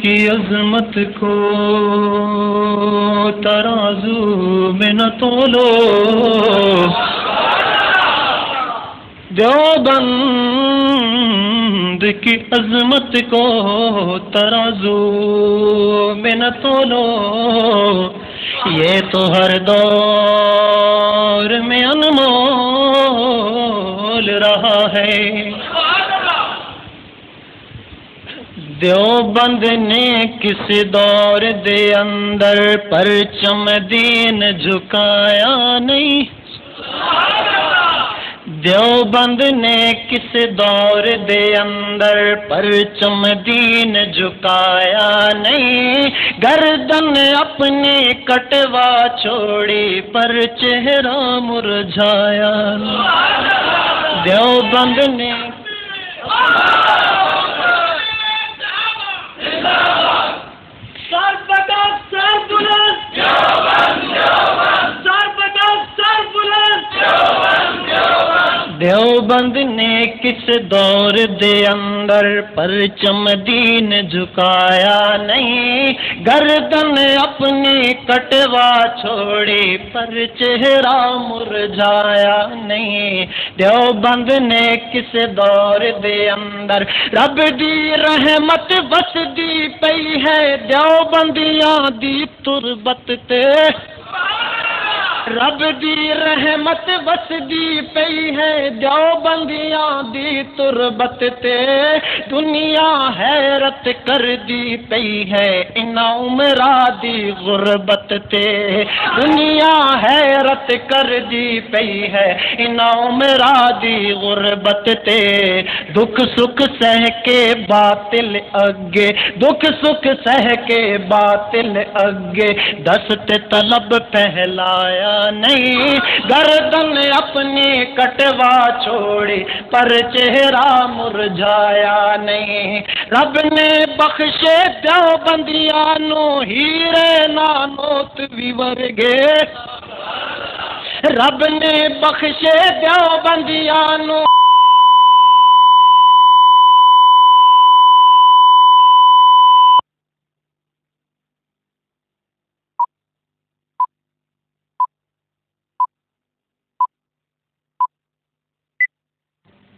کی عظمت کو ترازو میں نہ تولو، دیوبند کی عظمت کو ترازو میں نہ تولو، یہ تو ہر دور میں انمول رہا ہے۔ دیوبند نے کس دور دے اندر پرچم دین جھکایا نہیں، دیوبند نے کس دور دے اندر پرچم دین جھکایا نہیں، گردن اپنی کٹوا چھوڑی پر چہرہ مرجھایا، دیوبند نے دیوبند نے کس دور دے اندر پرچم دین جھکایا نہیں، گردن اپنی کٹوا چھوڑی پر چہرہ مرجھایا نہیں، دیوبند نے کس دور دے اندر رب دی رحمت بس دی پئی ہے، دیوبندیاں دی تربت تے رب دی رحمت وس دی پئی ہے، دیوبندیاں دی تربت تے دنیا حیرت کر دی پئی ہے، انہاں عمراں دی غربت تے دنیا حیرت کر دی پئی ہے، انہاں عمراں دی غربت تے دکھ سکھ سہ کے باطل اگے، دکھ سکھ سہ کے باطل اگے دست طلب پہلایا نہیں، گردن اپنی کٹوا چھوڑی پر چہرہ مرجھایا نہیں، رب نے بخشے دیوبندیاں نو ہیرے نانوت وی ورگے، رب نے بخشے دیوبندیاں نو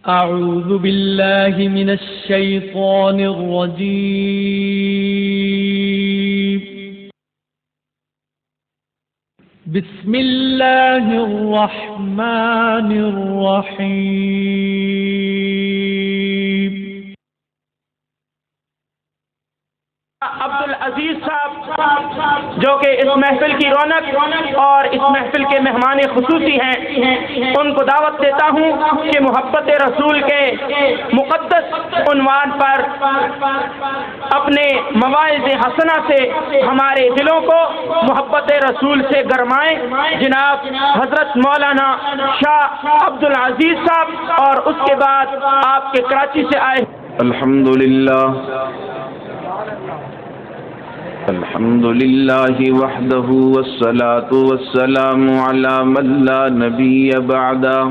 أعوذ بالله من الشيطان الرجيم بسم الله الرحمن الرحيم عبدالعزیز صاحب جو کہ اس محفل کی رونق اور اس محفل کے مہمان خصوصی ہیں، ان کو دعوت دیتا ہوں کہ محبت رسول کے مقدس عنوان پر اپنے مواعظ حسنہ سے ہمارے دلوں کو محبت رسول سے گرمائیں۔ جناب حضرت مولانا شاہ عبدالعزیز صاحب اور اس کے بعد آپ کے کراچی سے آئے۔ الحمد لله وحده والصلاة والسلام على من لا نبي بعده،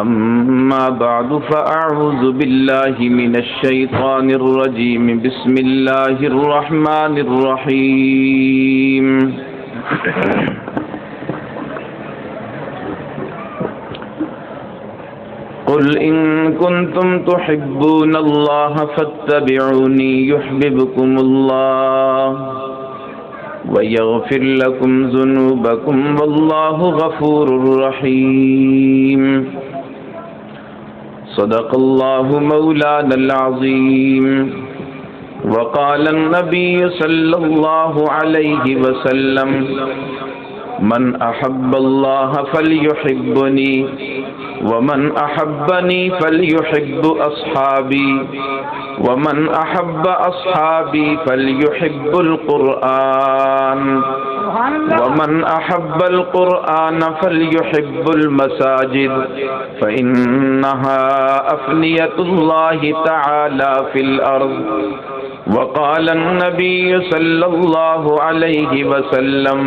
أما بعد فأعوذ بالله من الشيطان الرجيم، بسم الله الرحمن الرحيم۔ قل إن كنتم تحبون الله فاتبعوني يحببكم الله ويغفر لكم ذنوبكم والله غفور رحيم۔ صدق الله مولانا العظيم۔ وقال النبي صلى الله عليه وسلم: من أحب الله فليحبني ومن أحبني فليحب أصحابي ومن أحب أصحابي فليحب القرآن ومن أحب القرآن فليحب المساجد فإنها أفنية الله تعالى في الأرض۔ وقال النبي صلى الله عليه وسلم: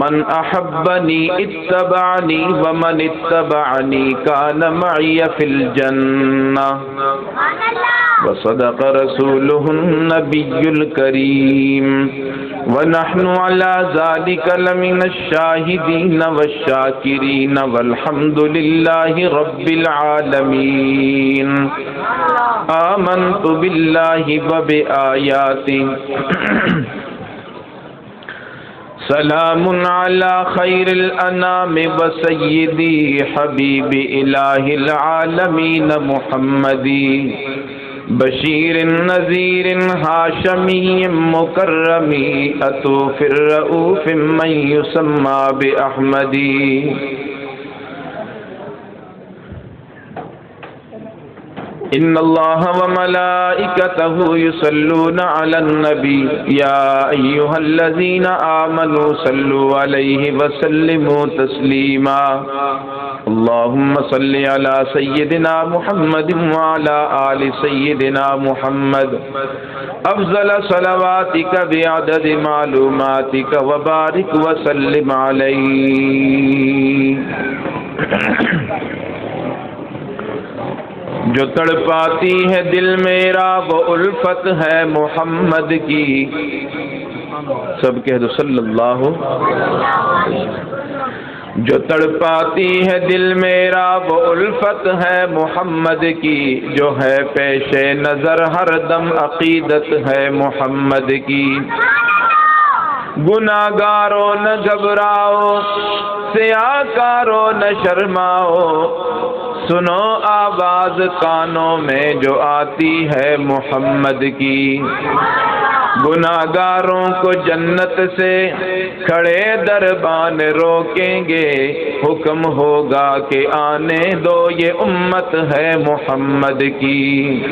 من أحبني اتبعني ومن اتبعني كان معي في الجنة۔ وصدق رسوله النبي الكريم ونحن على ذلك لمن الشاهدين والشاكرين والحمد لله رب العالمين آمنت بالله وبآياته سلام على خير الأنام وسيدي حبيب إله العالمين محمد بشير نذير هاشمي مكرم أتوف الرؤوف من يسمى بأحمد إن الله وملائكته يصلون على النبي يا أيها الذين آمنوا صلوا عليه وسلموا تسليما اللهم صل على سيدنا محمد وعلى آل سيدنا محمد أفضل صلواتك بعدد معلوماتك وبارك وسلم عليه جو تڑپاتی ہے دل میرا وہ الفت ہے محمد کی سب کہہ دو صلی اللہ جو تڑپاتی ہے دل میرا وہ الفت ہے محمد کی جو ہے پیش نظر ہر دم عقیدت ہے محمد کی گناہگارو نہ گھبراؤ سیاکارو نہ شرماؤ سنو آواز کانوں میں جو آتی ہے محمد کی گناہگاروں کو جنت سے کھڑے دربان روکیں گے حکم ہوگا کہ آنے دو یہ امت ہے محمد کی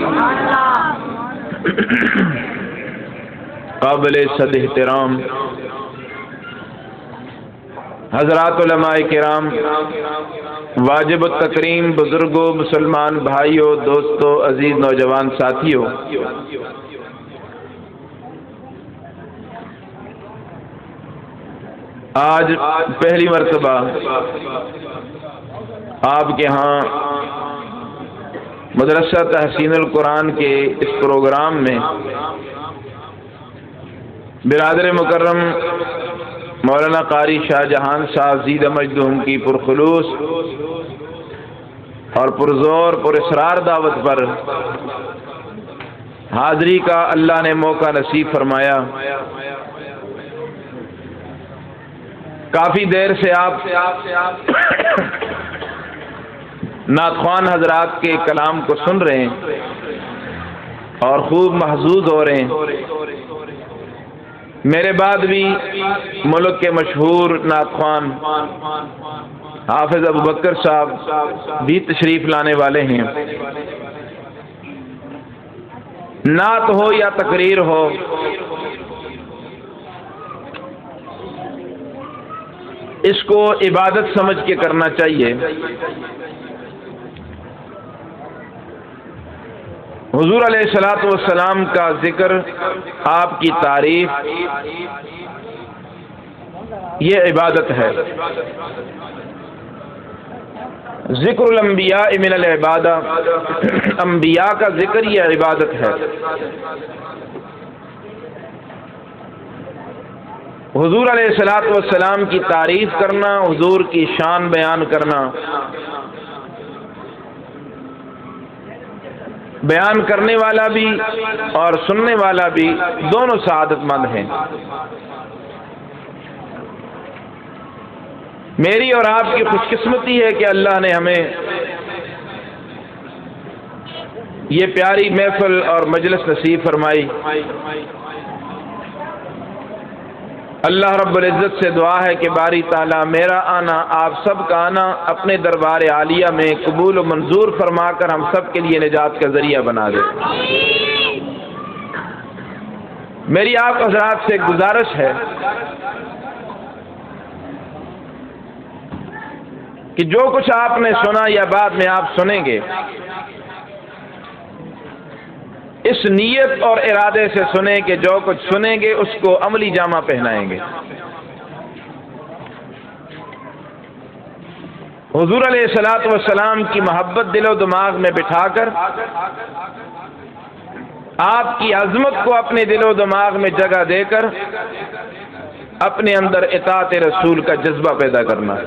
قابل صد احترام حضرات علماء کرام واجب التکریم بزرگوں مسلمان بھائیوں دوستوں عزیز نوجوان ساتھیوں آج پہلی مرتبہ آپ کے ہاں مدرسہ تحسین القرآن کے اس پروگرام میں برادر مکرم مولانا قاری شاہ جہان صاحب زید مجدہم کی پرخلوص اور پرزور پر اسرار دعوت پر حاضری کا اللہ نے موقع نصیب فرمایا کافی دیر سے آپ نعت خوان حضرات کے کلام کو سن رہے ہیں اور خوب محظوظ ہو رہے ہیں میرے بعد بھی ملک کے مشہور نعت خوان حافظ ابوبکر صاحب بھی تشریف لانے والے ہیں نعت ہو یا تقریر ہو اس کو عبادت سمجھ کے کرنا چاہیے حضور علیہ الصلوۃ والسلام کا ذکر آپ کی تعریف یہ عبادت ہے ذکر الانبیاء من العبادہ انبیاء کا ذکر یہ عبادت ہے حضور علیہ الصلوۃ والسلام کی تعریف کرنا حضور کی شان بیان کرنا بیان کرنے والا بھی اور سننے والا بھی دونوں سعادت مند ہیں میری اور آپ کی خوش قسمتی ہے کہ اللہ نے ہمیں یہ پیاری محفل اور مجلس نصیب فرمائی اللہ رب العزت سے دعا ہے کہ باری تعالیٰ میرا آنا آپ سب کا آنا اپنے دربار عالیہ میں قبول و منظور فرما کر ہم سب کے لیے نجات کا ذریعہ بنا دے میری آپ حضرات سے گزارش ہے کہ جو کچھ آپ نے سنا یا بعد میں آپ سنیں گے اس نیت اور ارادے سے سنیں کہ جو کچھ سنیں گے اس کو عملی جامہ پہنائیں گے حضور علیہ الصلوۃ والسلام کی محبت دل و دماغ میں بٹھا کر آپ کی عظمت کو اپنے دل و دماغ میں جگہ دے کر اپنے اندر اطاعت رسول کا جذبہ پیدا کرنا ہے۔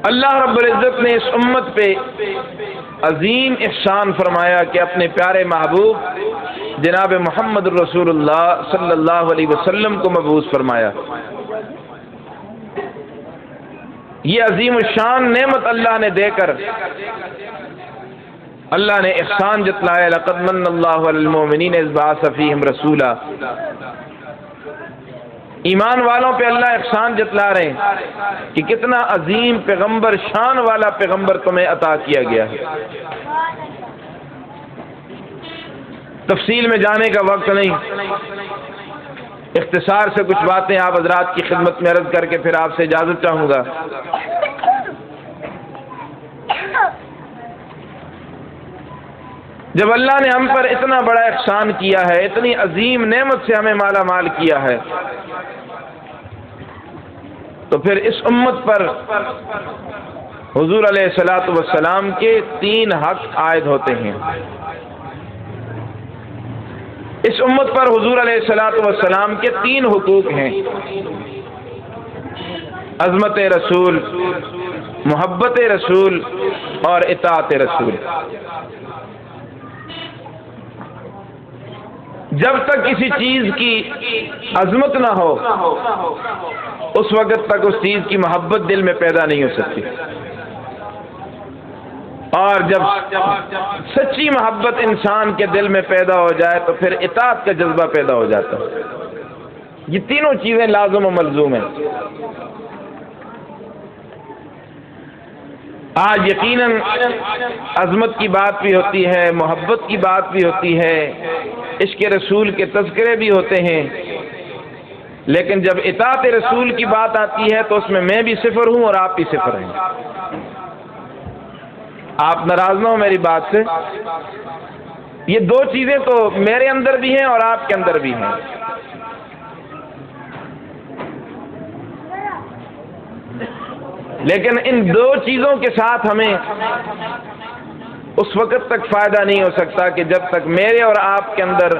اللہ رب العزت نے اس امت پہ عظیم احسان فرمایا کہ اپنے پیارے محبوب جناب محمد رسول اللہ صلی اللہ علیہ وسلم کو مبعوث فرمایا۔ یہ عظیم الشان نعمت اللہ نے دے کر اللہ نے احسان جتلایا، لقد من اللہ علی المؤمنین اذ بعث فیہم رسولا۔ ایمان والوں پہ اللہ احسان جتلا رہے ہیں کہ کتنا عظیم پیغمبر، شان والا پیغمبر تمہیں عطا کیا گیا ہے۔ تفصیل میں جانے کا وقت نہیں، اختصار سے کچھ باتیں آپ حضرات کی خدمت میں عرض کر کے پھر آپ سے اجازت چاہوں گا۔ جب اللہ نے ہم پر اتنا بڑا احسان کیا ہے، اتنی عظیم نعمت سے ہمیں مالا مال کیا ہے، تو پھر اس امت پر حضور علیہ الصلوۃ والسلام کے 3 حق عائد ہوتے ہیں۔ اس امت پر حضور علیہ الصلوۃ والسلام کے 3 حقوق ہیں: عظمت رسول، محبت رسول اور اطاعت رسول۔ جب تک کسی چیز کی عظمت نہ ہو اس وقت تک اس چیز کی محبت دل میں پیدا نہیں ہو سکتی، اور جب سچی محبت انسان کے دل میں پیدا ہو جائے تو پھر اطاعت کا جذبہ پیدا ہو جاتا ہے۔ یہ تینوں چیزیں لازم و ملزوم ہیں۔ آج یقیناً عظمت کی بات بھی ہوتی ہے، محبت کی بات بھی ہوتی ہے، عشق رسول کے تذکرے بھی ہوتے ہیں، لیکن جب اطاعت رسول کی بات آتی ہے تو اس میں بھی صفر ہوں اور آپ بھی صفر ہیں۔ آپ ناراض نہ ہو میری بات سے، یہ 2 چیزیں تو میرے اندر بھی ہیں اور آپ کے اندر بھی ہیں۔ لیکن ان 2 چیزوں کے ساتھ ہمیں اس وقت تک فائدہ نہیں ہو سکتا کہ جب تک میرے اور آپ کے اندر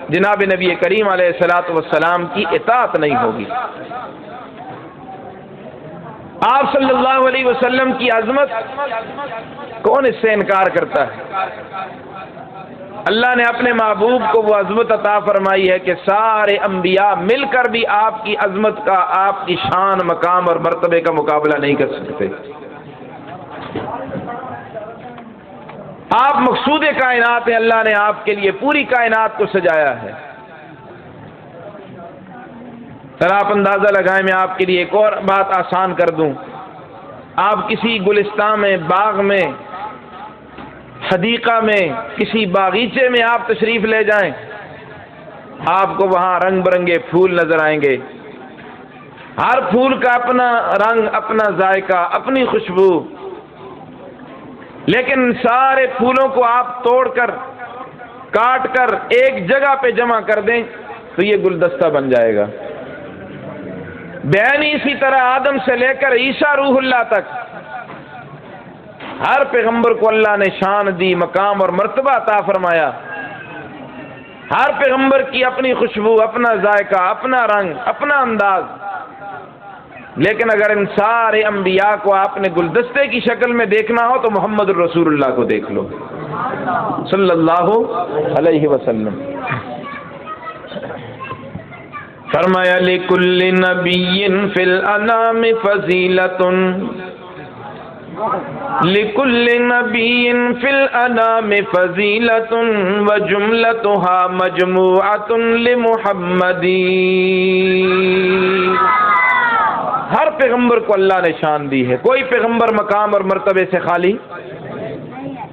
جناب نبی کریم علیہ الصلوۃ والسلام کی اطاعت نہیں ہوگی۔ آپ صلی اللہ علیہ وسلم کی عظمت کون اس سے انکار کرتا ہے؟ اللہ نے اپنے محبوب کو وہ عظمت عطا فرمائی ہے کہ سارے انبیاء مل کر بھی آپ کی عظمت کا، آپ کی شان، مقام اور مرتبے کا مقابلہ نہیں کر سکتے۔ آپ مقصود کائنات ہیں، اللہ نے آپ کے لیے پوری کائنات کو سجایا ہے۔ ذرا آپ اندازہ لگائیں، میں آپ کے لیے ایک اور بات آسان کر دوں۔ آپ کسی گلستان میں، باغ میں، حدیقہ میں، کسی باغیچے میں آپ تشریف لے جائیں، آپ کو وہاں رنگ برنگے پھول نظر آئیں گے۔ ہر پھول کا اپنا رنگ، اپنا ذائقہ، اپنی خوشبو، لیکن سارے پھولوں کو آپ توڑ کر، کاٹ کر ایک جگہ پہ جمع کر دیں تو یہ گلدستہ بن جائے گا۔ بیانی اسی طرح آدم سے لے کر عیسیٰ روح اللہ تک ہر پیغمبر کو اللہ نے شان دی، مقام اور مرتبہ عطا فرمایا۔ ہر پیغمبر کی اپنی خوشبو، اپنا ذائقہ، اپنا رنگ، اپنا انداز، لیکن اگر ان سارے انبیاء کو آپ نے گلدستے کی شکل میں دیکھنا ہو تو محمد الرسول اللہ کو دیکھ لو صلی اللہ علیہ وسلم۔ فرمایا لِكُلِّ نَبِيٍّ فِي الْأَنَامِ فَضِيلَةٌ لِكُلِّ نَبِيٍّ فِي الْأَنَامِ فَضِيلَةٌ وَجُمْلَتُهَا مَجْمُوعَةٌ لِمُحَمَّدٍ۔ ہر پیغمبر کو اللہ نے شان دی ہے، کوئی پیغمبر مقام اور مرتبے سے خالی،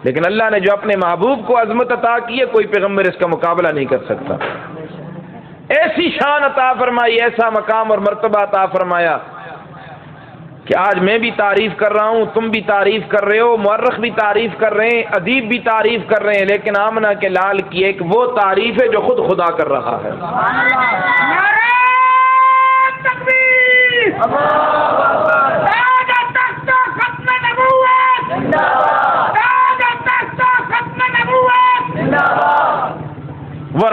لیکن اللہ نے جو اپنے محبوب کو عظمت عطا کی ہے کوئی پیغمبر اس کا مقابلہ نہیں کر سکتا۔ ایسی شان عطا فرمائی، ایسا مقام اور مرتبہ عطا فرمایا کہ آج میں بھی تعریف کر رہا ہوں، تم بھی تعریف کر رہے ہو، مورخ بھی تعریف کر رہے ہیں، ادیب بھی تعریف کر رہے ہیں، لیکن آمنہ کے لال کی ایک وہ تعریف ہے جو خود خدا کر رہا ہے۔ ختم نبوت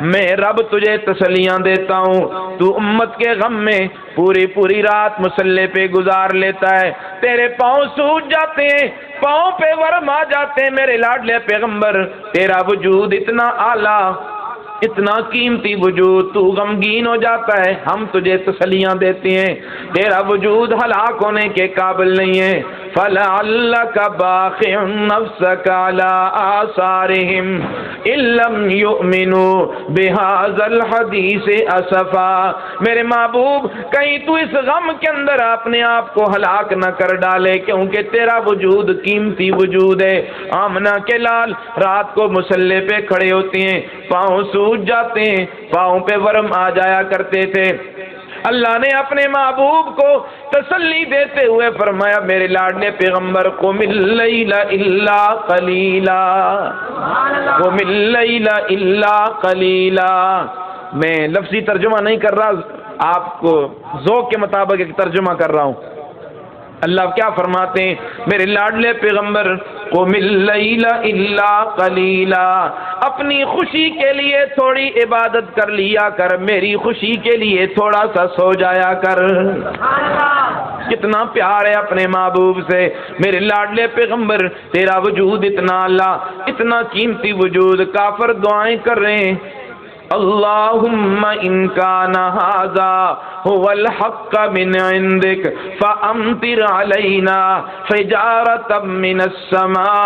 میں رب تجھے تسلیاں دیتا ہوں، تو امت کے غم میں پوری پوری رات مصلے پہ گزار لیتا ہے، تیرے پاؤں سوج جاتے ہیں، پاؤں پہ ورم آ جاتے ہیں، میرے لاڈلے پیغمبر تیرا وجود اتنا اعلیٰ، اتنا قیمتی وجود، تو غمگین ہو جاتا ہے، ہم تجھے تسلیاں دیتے ہیں، تیرا وجود ہلاک ہونے کے قابل نہیں ہے۔ فَلَعَلَّكَ بَاخِعٌ نَفْسَكَ عَلَىٰ آثَارِهِمْ إِن لَّمْ يُؤْمِنُوا بِهَٰذَا الْحَدِيثِ أَسَفًا، میرے محبوب کہیں تو اس غم کے اندر اپنے آپ کو ہلاک نہ کر ڈالے، کیونکہ تیرا وجود قیمتی وجود ہے۔ آمنہ کے لال رات کو مصلے پہ کھڑے ہوتے ہیں، پاؤں سوج جاتے ہیں، پاؤں پہ ورم آ جایا کرتے تھے، اللہ نے اپنے محبوب کو تسلی دیتے ہوئے فرمایا میرے لاڈلے پیغمبر قم اللیل الا قلیلا، قم اللیل الا قلیلا۔ میں لفظی ترجمہ نہیں کر رہا، آپ کو ذوق کے مطابق ایک ترجمہ کر رہا ہوں۔ اللہ کیا فرماتے ہیں میرے لاڈلے پیغمبر قم اللیل الا قلیلا، اپنی خوشی کے لیے تھوڑی عبادت کر لیا کر، میری خوشی کے لیے تھوڑا سا سو جایا کر۔ کتنا پیار ہے اپنے محبوب سے، میرے لاڈلے پیغمبر تیرا وجود اتنا اللہ، اتنا قیمتی وجود، کافر دعائیں کر رہے ہیں اللہم ان کان ھذا هو الحق من عندک فامطر علینا حجارۃ من السماء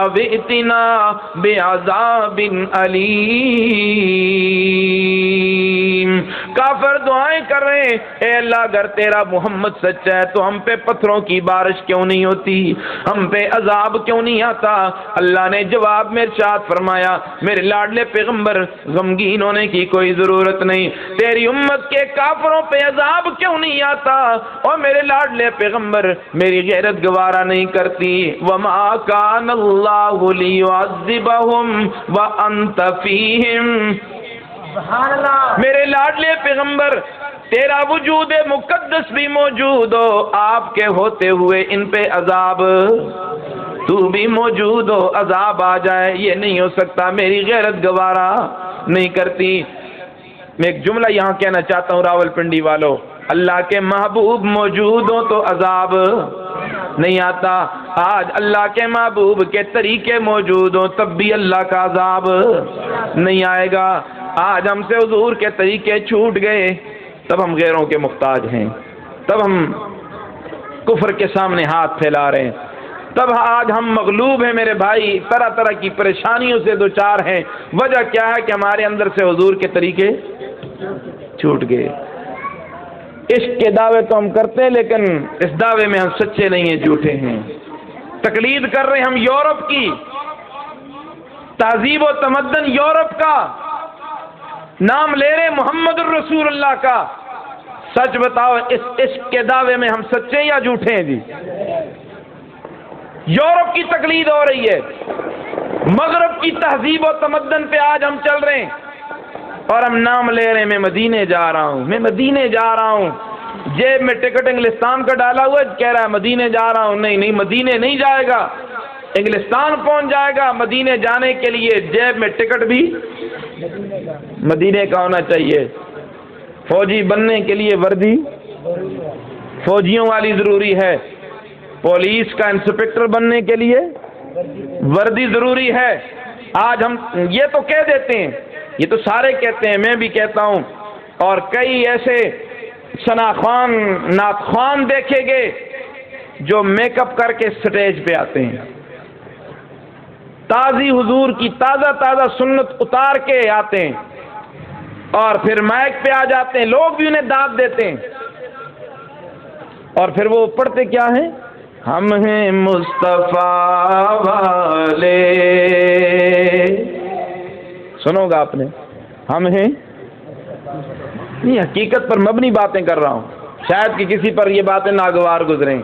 او ائتنا بعذاب علیم۔ کافر دعائیں کر رہے ہیں اے اللہ اگر تیرا محمد سچا ہے تو ہم پہ پتھروں کی بارش کیوں نہیں ہوتی، ہم پہ عذاب کیوں نہیں آتا؟ اللہ نے جواب میں ارشاد فرمایا میرے لاڈلے پیغمبر غمگین ہونے کی کوئی ضرورت نہیں، تیری امت کے کافروں پہ عذاب کیوں نہیں آتا؟ اور میرے لاڈلے پیغمبر میری غیرت گوارا نہیں کرتی، وما کان اللہ لیعذبہم وانت فیہم۔ میرے لاڈلے پیغمبر تیرا وجود مقدس بھی موجود ہو، آپ کے ہوتے ہوئے ان پہ عذاب، تو بھی موجود ہو عذاب آ جائے، یہ نہیں ہو سکتا، میری غیرت گوارا نہیں کرتی۔ میں ایک جملہ یہاں کہنا چاہتا ہوں راول پنڈی والوں، اللہ کے محبوب موجود ہو تو عذاب نہیں آتا، آج اللہ کے محبوب کے طریقے موجود ہوں تب بھی اللہ کا عذاب نہیں آئے گا۔ آج ہم سے حضور کے طریقے چھوٹ گئے، تب ہم غیروں کے محتاج ہیں، تب ہم کفر کے سامنے ہاتھ پھیلا رہے ہیں، تب آج ہم مغلوب ہیں میرے بھائی، طرح طرح کی پریشانیوں سے دوچار ہیں۔ وجہ کیا ہے کہ ہمارے اندر سے حضور کے طریقے چھوٹ گئے۔ عشق کے دعوے تو ہم کرتے ہیں لیکن اس دعوے میں ہم سچے نہیں ہیں، جھوٹے ہیں، تقلید کر رہے ہیں ہم یورپ کی، تہذیب و تمدن یورپ کا، نام لے رہے محمد الرسول اللہ کا۔ سچ بتاؤ اس عشق کے دعوے میں ہم سچے یا جھوٹے ہیں؟ جی یورپ کی تقلید ہو رہی ہے، مغرب کی تہذیب و تمدن پہ آج ہم چل رہے ہیں، اور ہم نام لے رہے ہیں میں مدینے جا رہا ہوں، میں مدینے جا رہا ہوں، جیب میں ٹکٹ انگلستان کا ڈالا ہوا ہے، کہہ رہا ہے مدینے جا رہا ہوں۔ نہیں مدینے نہیں جائے گا، انگلستان پہنچ جائے گا۔ مدینے جانے کے لیے جیب میں ٹکٹ بھی مدینے کا ہونا چاہیے، فوجی بننے کے لیے وردی فوجیوں والی ضروری ہے، پولیس کا انسپکٹر بننے کے لیے وردی ضروری ہے۔ آج ہم یہ تو کہہ دیتے ہیں، یہ تو سارے کہتے ہیں، میں بھی کہتا ہوں، اور کئی ایسے ثناخوان نعت دیکھے گے جو میک اپ کر کے سٹیج پہ آتے ہیں، تازی حضور کی تازہ سنت اتار کے آتے ہیں اور پھر مائک پہ آ جاتے ہیں، لوگ بھی انہیں داد دیتے ہیں، اور پھر وہ پڑھتے کیا ہیں؟ ہم ہیں مصطفیٰ والے، سنو گا آپ نے، ہم ہیں، نہیں حقیقت پر مبنی باتیں کر رہا ہوں، شاید کہ کسی پر یہ باتیں ناگوار گزریں،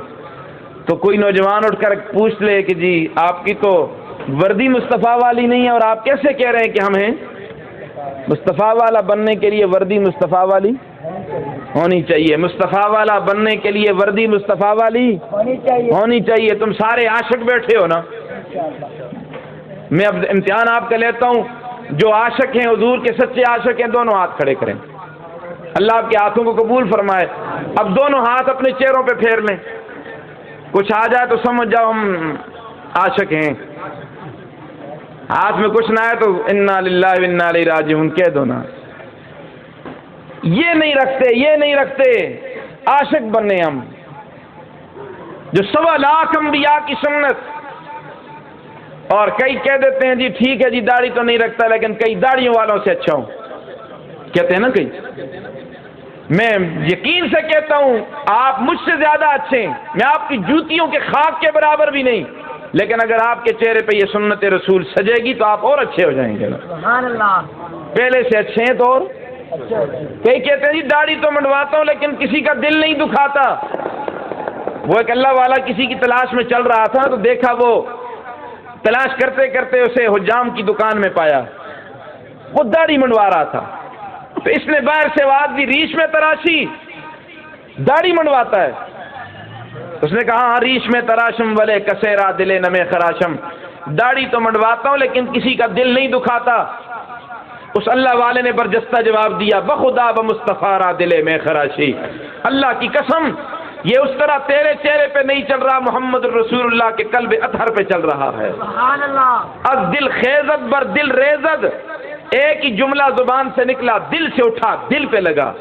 تو کوئی نوجوان اٹھ کر پوچھ لے کہ جی آپ کی تو وردی مصطفیٰ والی نہیں ہے اور آپ کیسے کہہ رہے ہیں کہ ہم ہیں؟ مصطفیٰ والا بننے کے لیے وردی مصطفیٰ والی ہونی چاہیے، مصطفیٰ والا بننے کے لیے وردی مصطفیٰ والی ہونی چاہیے۔ تم سارے عاشق بیٹھے ہو نا، میں اب امتحان آپ کا لیتا ہوں، جو عاشق ہیں حضور کے سچے عاشق ہیں دونوں ہاتھ کھڑے کریں، اللہ آپ کے ہاتھوں کو قبول فرمائے۔ اب دونوں ہاتھ اپنے چہروں پہ پھیر لیں، کچھ آ جائے تو سمجھ جاؤ ہم عاشق ہیں، ہاتھ میں کچھ نہ آئے تو انا للہ و انا الیہ راجعون کہہ دو نا۔ یہ نہیں رکھتے عاشق بننے ہم، جو 1.25 لاکھ انبیاء کی سنت، اور کئی کہہ دیتے ہیں جی ٹھیک ہے جی داڑھی تو نہیں رکھتا لیکن کئی داڑھیوں والوں سے اچھا ہوں، کہتے ہیں نا کئی۔ میں یقین سے کہتا ہوں آپ مجھ سے زیادہ اچھے ہیں، میں آپ کی جوتیوں کے خاک کے برابر بھی نہیں، لیکن اگر آپ کے چہرے پہ یہ سنت رسول سجے گی تو آپ اور اچھے ہو جائیں گے، سبحان اللہ، پہلے سے اچھے ہیں تو اور۔ کئی کہتے ہیں جی داڑھی تو منڈواتا ہوں لیکن کسی کا دل نہیں دکھاتا۔ وہ ایک اللہ والا کسی کی تلاش میں چل رہا تھا تو دیکھا، وہ تلاش کرتے کرتے اسے حجام کی دکان میں پایا، وہ داڑھی منڈوا رہا تھا، تو اس نے باہر سے آواز دی ریش میں تراشی، داڑھی منڈواتا ہے۔ اس نے کہا ہاں ریش میں تراشم ولے کسیرا دلے نمے خراشم، داڑھی تو منڈواتا ہوں لیکن کسی کا دل نہیں دکھاتا۔ اس اللہ والے نے برجستہ جواب دیا بخدا بمصطفیٰ را دلے میں خراشی، اللہ کی قسم یہ اس طرح تیرے چہرے پہ نہیں چل رہا، محمد رسول اللہ کے قلب اطہر پہ چل رہا ہے۔ سبحان اللہ، از دل خیزت بر دل ریزد، ایک ہی جملہ زبان سے نکلا، دل سے اٹھا دل پہ لگا،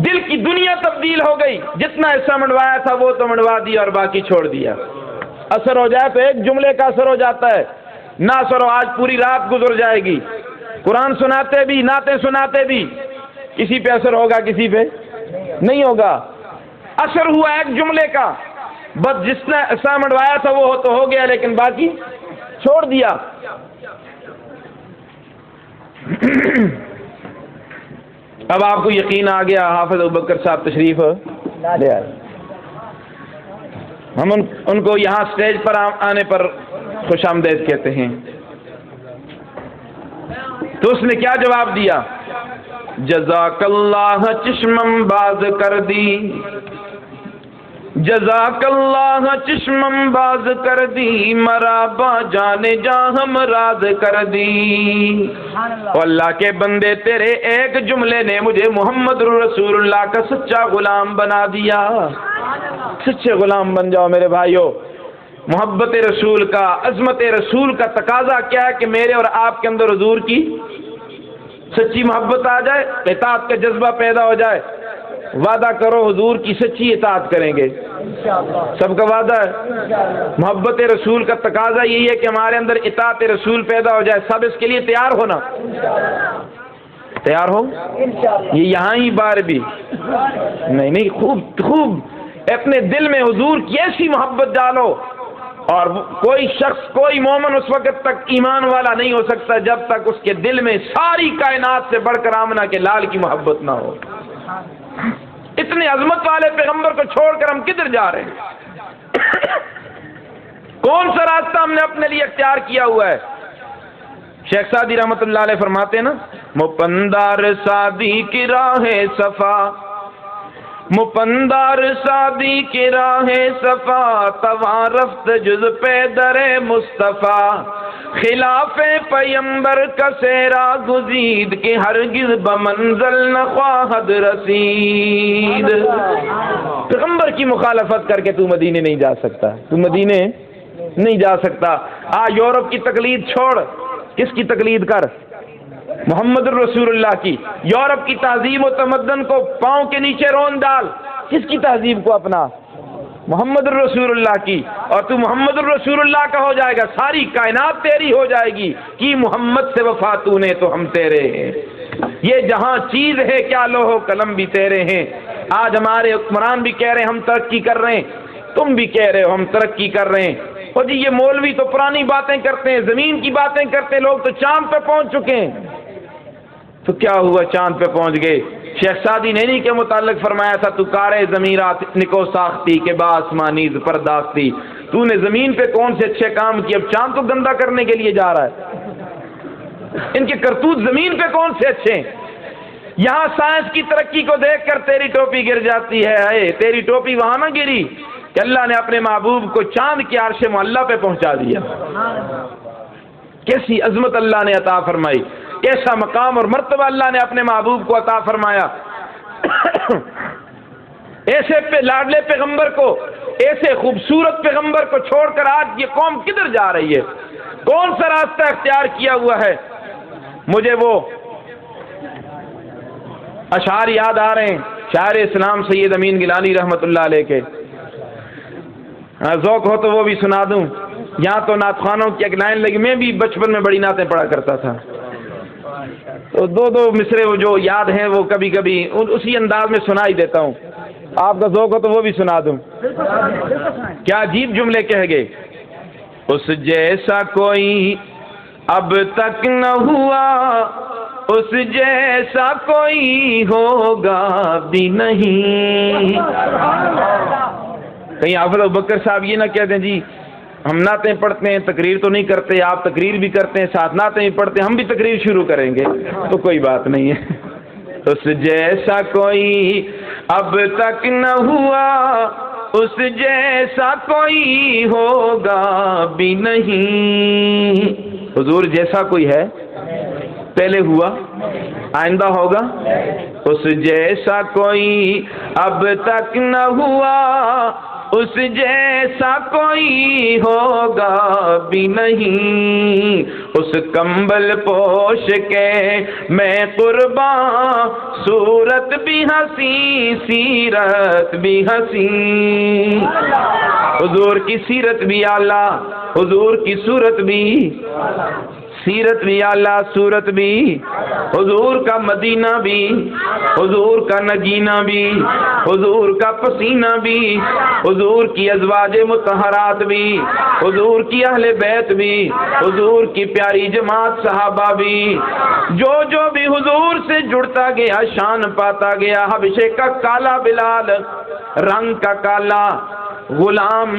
دل کی دنیا تبدیل ہو گئی، جتنا حصہ منڈوایا تھا وہ تو منڈوا دیا اور باقی چھوڑ دیا۔ اثر ہو جائے تو ایک جملے کا اثر ہو جاتا ہے، نہ اثر ہو آج پوری رات گزر جائے گی، قرآن سناتے بھی نعتیں سناتے بھی، کسی پہ اثر ہوگا کسی پہ نہیں ہوگا۔ اثر ہوا ایک جملے کا، بس جس نے ایسا منڈوایا تھا وہ تو ہو گیا لیکن باقی چھوڑ دیا۔ اب آپ کو یقین آ گیا، حافظ ابوبکر صاحب تشریف لے آئے، ہم ان کو یہاں سٹیج پر آنے پر خوش آمدید کہتے ہیں۔ تو اس نے کیا جواب دیا؟ جزاک اللہ چشمم باز کر دی، جزاک اللہ چشمم باز کر دی، مرابا جانے جا ہم راز کر دی۔ اور اللہ کے بندے تیرے ایک جملے نے مجھے محمد رسول اللہ کا سچا غلام بنا دیا۔ سچے غلام بن جاؤ میرے بھائیو۔ محبت رسول کا، عظمت رسول کا تقاضا کیا ہے کہ میرے اور آپ کے اندر حضور کی سچی محبت آ جائے، اطاعت کا جذبہ پیدا ہو جائے۔ وعدہ کرو حضور کی سچی اطاعت کریں گے، سب کا وعدہ ہے۔ محبت رسول کا تقاضا یہی ہے کہ ہمارے اندر اطاعت رسول پیدا ہو جائے، سب اس کے لیے تیار ہونا، تیار ہو۔ یہ یہاں ہی بار بھی نہیں، خوب اپنے دل میں حضور کی ایسی محبت ڈالو، اور کوئی شخص، کوئی مومن اس وقت تک ایمان والا نہیں ہو سکتا جب تک اس کے دل میں ساری کائنات سے بڑھ کر آمنہ کے لال کی محبت نہ ہو۔ اتنے عظمت والے پیغمبر کو چھوڑ کر ہم کدھر جا رہے ہیں؟ کون سا راستہ ہم نے اپنے لیے اختیار کیا ہوا ہے؟ شیخ سعدی رحمۃ اللہ علیہ فرماتے ہیں نا، مپندار سعدی کی راہ صفا، مپندار سعدی کی راہ صفا، تواں رفت جز پیدر مصطفیٰ، خلاف پیمبر کا سیرا گزید کہ ہرگز بمنزل نہ خواہد رسید۔ پیغمبر کی مخالفت کر کے تو مدینے نہیں جا سکتا، تو مدینے نہیں جا سکتا۔ یورپ کی تقلید چھوڑ، کس کی تقلید کر؟ محمد الرسول اللہ کی۔ یورپ کی تہذیب و تمدن کو پاؤں کے نیچے رون ڈال، کس کی تہذیب کو اپنا؟ محمد الرسول اللہ کی۔ اور تو محمد الرسول اللہ کا ہو جائے گا، ساری کائنات تیری ہو جائے گی۔ کی محمد سے وفا تو نے تو ہم تیرے ہیں، یہ جہاں چیز ہے کیا لوح و قلم بھی تیرے ہیں۔ آج ہمارے حکمران بھی کہہ رہے ہیں ہم ترقی کر رہے ہیں، تم بھی کہہ رہے ہو ہم ترقی کر رہے ہیں۔ اور جی یہ مولوی تو پرانی باتیں کرتے ہیں، زمین کی باتیں کرتے ہیں، لوگ تو چاند پہ پہنچ چکے ہیں۔ تو کیا ہوا؟ چاند پہ پہنچ گئے۔ شیخ سعدی نینی کے متعلق فرمایا تھا، تو کارے زمیرات نکو ساختی کے باسمانیز پرداستی، تو نے زمین پہ کون سے اچھے کام کیے، اب چاند کو گندا کرنے کے لیے جا رہا ہے۔ ان کے کرتوت زمین پہ کون سے اچھے ہیں؟ یہاں سائنس کی ترقی کو دیکھ کر تیری ٹوپی گر جاتی ہے، اے تیری ٹوپی وہاں نہ گری کہ اللہ نے اپنے محبوب کو چاند کے عرش معلیٰ پہ پہنچا دیا۔ کیسی عظمت اللہ نے عطا فرمائی، کیسا مقام اور مرتبہ اللہ نے اپنے محبوب کو عطا فرمایا۔ ایسے لاڈلے پیغمبر کو، ایسے خوبصورت پیغمبر کو چھوڑ کر آج یہ قوم کدھر جا رہی ہے؟ کون سا راستہ اختیار کیا ہوا ہے؟ مجھے وہ اشعار یاد آ رہے ہیں شاعر اسلام سید امین گیلانی رحمۃ اللہ علیہ کے، ذوق ہو تو وہ بھی سنا دوں۔ یہاں تو نعت خوانوں کی ایک لائن لگی، میں بھی بچپن میں بڑی نعتیں پڑھا کرتا تھا، تو دو مصرے وہ جو یاد ہیں وہ کبھی کبھی اسی انداز میں سنا ہی دیتا ہوں، آپ کا ذوق ہو تو وہ بھی سنا دوں۔ کیا عجیب جملے کہہ گئے، اس جیسا کوئی اب تک نہ ہوا، اس جیسا کوئی ہوگا بھی نہیں۔ کہیں حافظ ابوبکر صاحب یہ نہ کہتے ہیں جی ہم نعتیں پڑھتے ہیں تقریر تو نہیں کرتے، آپ تقریر بھی کرتے ہیں ساتھ نعتیں بھی پڑھتے ہیں، ہم بھی تقریر شروع کریں گے تو کوئی بات نہیں ہے۔ اس جیسا کوئی اب تک نہ ہوا، اس جیسا کوئی ہوگا بھی نہیں۔ حضور جیسا کوئی ہے، پہلے ہوا، آئندہ ہوگا۔ اس جیسا کوئی اب تک نہ ہوا، اس جیسا کوئی ہوگا بھی نہیں۔ اس کمبل پوش کے میں قرباں، صورت بھی ہنسی سیرت بھی ہنسی۔ حضور کی سیرت بھی اعلیٰ، حضور کی صورت بھی، سیرت بھی اعلیٰ صورت بھی، حضور کا مدینہ بھی، حضور کا نگینہ بھی، حضور کا پسینہ بھی، حضور کی ازواج مطہرات بھی، حضور کی اہل بیت بھی، حضور کی پیاری جماعت صحابہ بھی۔ جو بھی حضور سے جڑتا گیا شان پاتا گیا۔ حبشے کا کالا بلال، رنگ کا کالا، غلام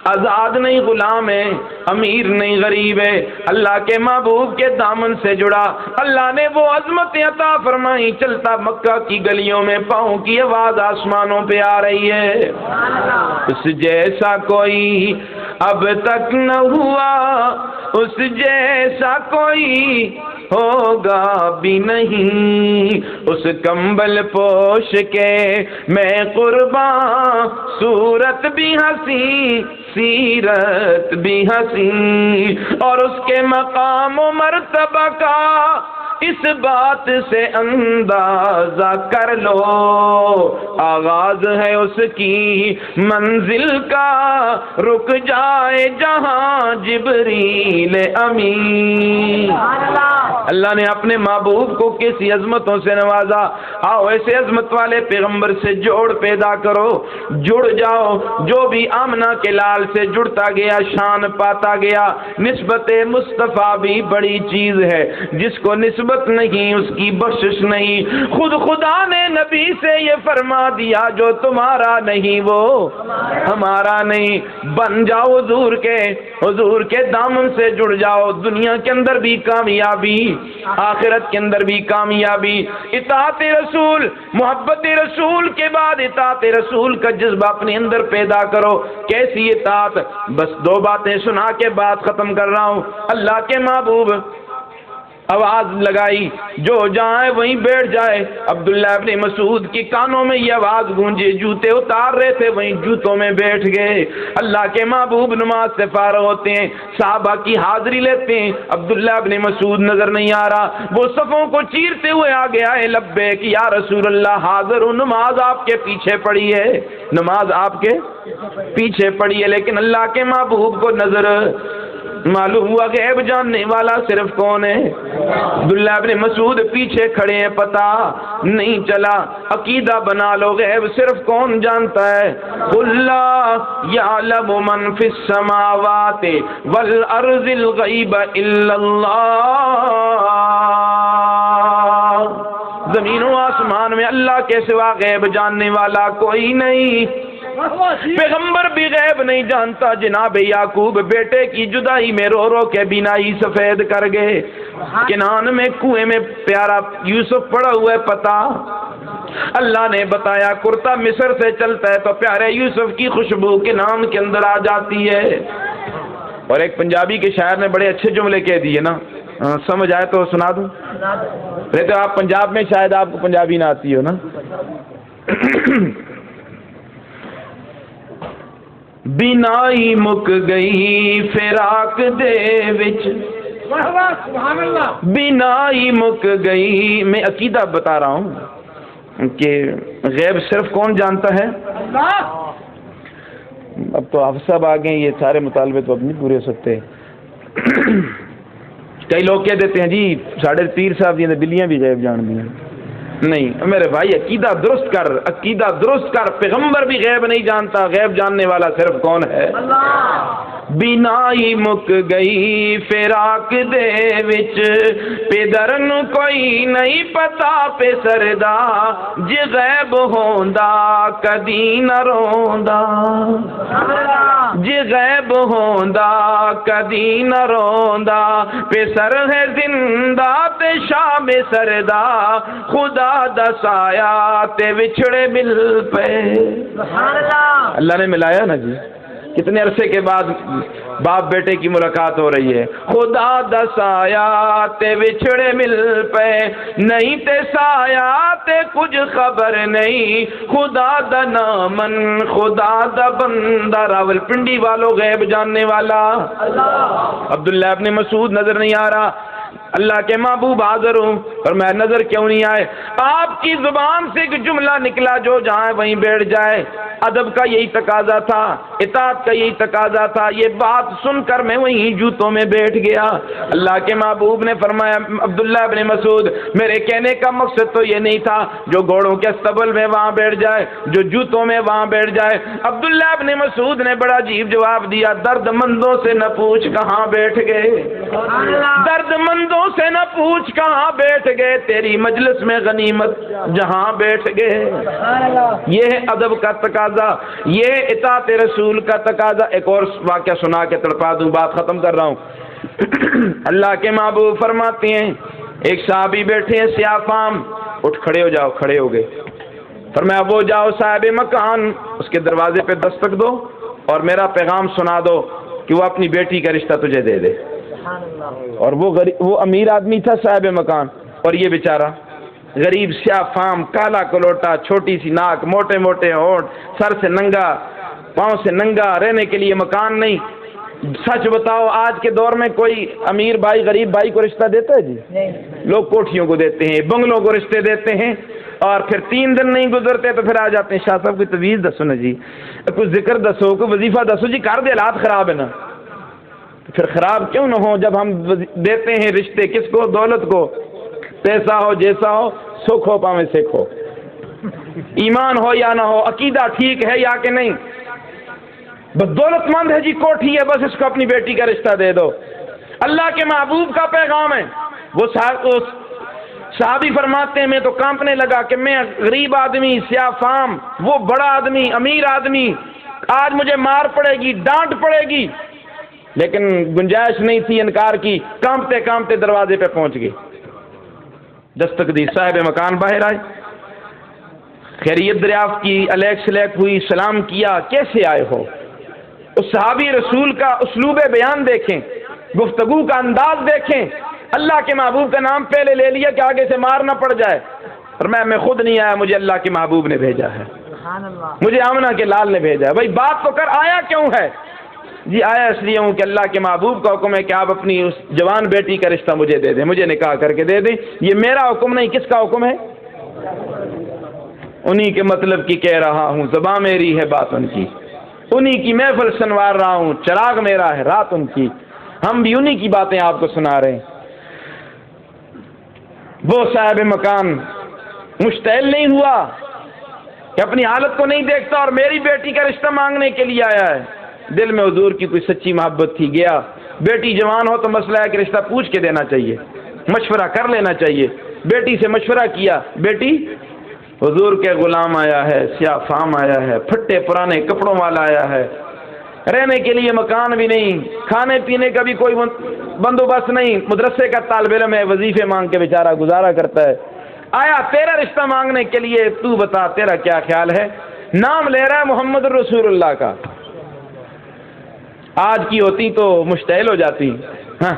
آزاد نہیں غلام ہے، امیر نہیں غریب ہے، اللہ کے محبوب کے دامن سے جڑا۔ اللہ نے وہ عظمت عطا فرمائی، چلتا مکہ کی گلیوں میں پاؤں کی آواز آسمانوں پہ آ رہی ہے۔ اس جیسا کوئی اب تک نہ ہوا، اس جیسا کوئی ہوگا بھی نہیں۔ اس کمبل پوش کے میں قرباں، صورت بھی ہنسی سیرت بھی ہنسی۔ اور اس کے مقام و مرتبہ کا اس بات سے اندازہ کر لو، آغاز ہے اس کی منزل کا، رک جائے جہاں جبریل امین۔ اللہ نے اپنے محبوب کو کیسی عظمتوں سے نوازا۔ آؤ ایسے عظمت والے پیغمبر سے جوڑ پیدا کرو، جڑ جاؤ۔ جو بھی آمنہ کے لال سے جڑتا گیا شان پاتا گیا۔ نسبت مصطفیٰ بھی بڑی چیز ہے، جس کو نسبت نہیں اس کی بخشش نہیں۔ خود خدا نے نبی سے یہ فرما دیا، جو تمہارا نہیں وہ ہمارا نہیں۔ بن جاؤ حضور کے دامن سے جڑ جاؤ، دنیا کے اندر بھی کامیابی، آخرت کے اندر بھی کامیابی۔ اطاعت رسول، محبت رسول کے بعد اطاعت رسول کا جذبہ اپنے اندر پیدا کرو۔ کیسی اطاعت؟ بس دو باتیں سنا کے بات ختم کر رہا ہوں۔ اللہ کے محبوب آواز لگائی، جو جائے وہیں بیٹھ جائے۔ عبداللہ ابن مسعود کی کانوں میں یہ آواز گونجی، جوتے اتار رہے تھے وہیں جوتوں میں بیٹھ گئے۔ اللہ کے محبوب نماز سے فارغ ہوتے ہیں، صحابہ کی حاضری لیتے ہیں، عبداللہ ابن مسعود نظر نہیں آ رہا، وہ صفوں کو چیرتے ہوئے آگے آئے، لبیک یا رسول اللہ، حاضر ہوں، نماز آپ کے پیچھے پڑی ہے، نماز آپ کے پیچھے پڑی ہے۔ لیکن اللہ کے محبوب کو نظر معلوم ہوا کہ غیب جاننے والا صرف کون ہے؟ عبداللہ ابن مسعود پیچھے کھڑے ہیں، پتہ نہیں چلا۔ عقیدہ بنا لو، غیب صرف کون جانتا ہے؟ قُل لَا يَعْلَمُ مَنْ فِي السَّمَاوَاتِ وَالْأَرْضِ الْغَيْبَ إِلَّا اللَّهُ۔ زمین و آسمان میں اللہ کے سوا غیب جاننے والا کوئی نہیں۔ پیغمبر بھی غیب نہیں جانتا۔ جناب یعقوب بیٹے کی جدائی میں رو رو کے بینائی سفید کر گئے۔ کنعان میں کنویں میں پیارا یوسف پڑا ہوا ہے، پتا اللہ نے بتایا کرتا مصر سے چلتا ہے تو پیارے یوسف کی خوشبو کنعان کے اندر آ جاتی ہے۔ اور ایک پنجابی کے شاعر نے بڑے اچھے جملے کہہ دیے نا، سمجھ آئے تو سنا دوں؟ رہتے آپ پنجاب میں، شاید آپ کو پنجابی نہ آتی ہو نا۔ بینائی مک گئی فراق دے وچ، بینائی مک گئی۔ میں عقیدہ بتا رہا ہوں کہ غیب صرف کون جانتا ہے؟ اب تو آپ سب آ گئے، یہ سارے مطالبے تو اب نہیں پورے ہو سکتے۔ کئی لوگ کہہ دیتے ہیں جی ساڑھے پیر صاحب جی نے بلیاں بھی غیب جان دی ہیں۔ نہیں میرے بھائی، عقیدہ درست کر، عقیدہ درست کر۔ پیغمبر بھی غیب نہیں جانتا، غیب جاننے والا صرف کون ہے؟ بینائی مک گئی فراق دے وچ، پیدرن کوئی نہیں پتا پہ سردا، جے غیب ہوندا کدی نہ روندا، جے غیب ہوندا کدی نہ روندا، پہ سر ہے زندہ تے شام سردا، خدا دسایا تے وچھڑے مل پے۔ اللہ نے ملایا نا جی، کتنے عرصے کے بعد باپ بیٹے کی ملاقات ہو رہی ہے۔ خدا دسایا تے وچھڑے مل پے، نہیں تے سایا تے کچھ خبر نہیں، خدا دا نامن خدا دا بندہ۔ راول پنڈی والوں غیب جاننے والا عبداللہ ابن مسعود نظر نہیں آ رہا، اللہ کے محبوب حاضر ہوں، اور میں نظر کیوں نہیں آئے؟ آپ کی زبان سے ایک جملہ نکلا جو جہاں وہیں بیٹھ جائے۔ ادب کا یہی تقاضا تھا، اطاعت کا یہی تقاضا تھا۔ یہ بات سن کر میں وہیں جوتوں میں بیٹھ گیا۔ اللہ کے محبوب نے فرمایا عبداللہ ابن مسعود، میرے کہنے کا مقصد تو یہ نہیں تھا جو گھوڑوں کے استبل میں وہاں بیٹھ جائے، جو جوتوں میں وہاں بیٹھ جائے۔ عبداللہ ابن مسعود نے بڑا عجیب جواب دیا، درد مندوں سے نہ پوچھ کہاں بیٹھ گئے، درد مندوں سے نہ پوچھ کہاں بیٹھ گئے، تیری مجلس میں غنیمت جہاں بیٹھ گئے۔ یہ ہے ادب کا تقاضا، یہ اطاعت رسول کا تقاضا۔ ایک اور واقعہ سنا کے تڑپا دوں، بات ختم کر رہا ہوں۔ اللہ کے محبوب فرماتے ہیں ایک صحابی بیٹھے ہیں سیاہ فام، اٹھ کھڑے ہو جاؤ، کھڑے ہو گئے۔ فرمایا وہ جاؤ صاحب مکان، اس کے دروازے پہ دستک دو اور میرا پیغام سنا دو کہ وہ اپنی بیٹی کا رشتہ تجھے دے دے۔ اور وہ امیر آدمی تھا صاحب مکان، اور یہ بیچارہ غریب سیاہ فام، کالا کلوٹا، چھوٹی سی ناک، موٹے موٹے ہونٹ، سر سے ننگا، پاؤں سے ننگا، رہنے کے لیے مکان نہیں۔ سچ بتاؤ آج کے دور میں کوئی امیر بھائی غریب بھائی کو رشتہ دیتا ہے جی؟ لوگ کوٹھیوں کو دیتے ہیں، بنگلوں کو رشتے دیتے ہیں، اور پھر 3 دن نہیں گزرتے تو پھر آ جاتے ہیں شاہ صاحب کوئی تویز دسو نا جی، کوئی ذکر دسو، کوئی وظیفہ دسو جی، کر دے حالات خراب ہے نا۔ پھر خراب کیوں نہ ہو جب ہم دیتے ہیں رشتے کس کو؟ دولت کو۔ پیسہ ہو جیسا ہو، سکھ ہو پاویں سکھ ہو، ایمان ہو یا نہ ہو، عقیدہ ٹھیک ہے یا کہ نہیں، بس دولت مند ہے جی، کوٹھی ہے، بس اس کو اپنی بیٹی کا رشتہ دے دو۔ اللہ کے محبوب کا پیغام ہے۔ وہ صحابی فرماتے ہیں میں تو کانپنے لگا کہ میں غریب آدمی، سیاہ فام، وہ بڑا آدمی، امیر آدمی، آج مجھے مار پڑے گی، ڈانٹ پڑے گی، لیکن گنجائش نہیں تھی انکار کی۔ کانپتے کانپتے دروازے پہ پہنچ گئے، دستک دی، صاحب مکان باہر آئے، خیریت دریافت کی، الیک سلیک ہوئی، سلام کیا، کیسے آئے ہو؟ اس صحابی رسول کا اسلوب بیان دیکھیں، گفتگو کا انداز دیکھیں۔ اللہ کے محبوب کا نام پہلے لے لیا کہ آگے سے مار نہ پڑ جائے، اور میں خود نہیں آیا، مجھے اللہ کے محبوب نے بھیجا ہے، مجھے آمنہ کے لال نے بھیجا ہے۔ بھائی بات تو کر، آیا کیوں ہے؟ جی آیا اس لیے ہوں کہ اللہ کے محبوب کا حکم ہے کہ آپ اپنی اس جوان بیٹی کا رشتہ مجھے دے دیں، مجھے نکاح کر کے دے دیں۔ یہ میرا حکم نہیں، کس کا حکم ہے؟ انہی کے مطلب کی کہہ رہا ہوں، زباں میری ہے بات ان کی، انہی کی محفل سنوار رہا ہوں، چراغ میرا ہے رات ان کی، ہم بھی انہی کی باتیں آپ کو سنا رہے ہیں۔ وہ صاحب مکان مشتعل نہیں ہوا کہ اپنی حالت کو نہیں دیکھتا اور میری بیٹی کا رشتہ مانگنے کے لیے آیا ہے۔ دل میں حضور کی کوئی سچی محبت تھی، گیا۔ بیٹی جوان ہو تو مسئلہ ہے کہ رشتہ پوچھ کے دینا چاہیے، مشورہ کر لینا چاہیے۔ بیٹی سے مشورہ کیا، بیٹی حضور کے غلام آیا ہے، سیاہ فام آیا ہے، پھٹے پرانے کپڑوں والا آیا ہے، رہنے کے لیے مکان بھی نہیں، کھانے پینے کا بھی کوئی بندوبست نہیں، مدرسے کا طالب علم ہے، وظیفے مانگ کے بیچارہ گزارا کرتا ہے، آیا تیرا رشتہ مانگنے کے لیے، تو بتا تیرا کیا خیال ہے؟ نام لے رہا ہے محمد رسول اللہ کا، آج کی ہوتی تو مشتعل ہو جاتی. ہاں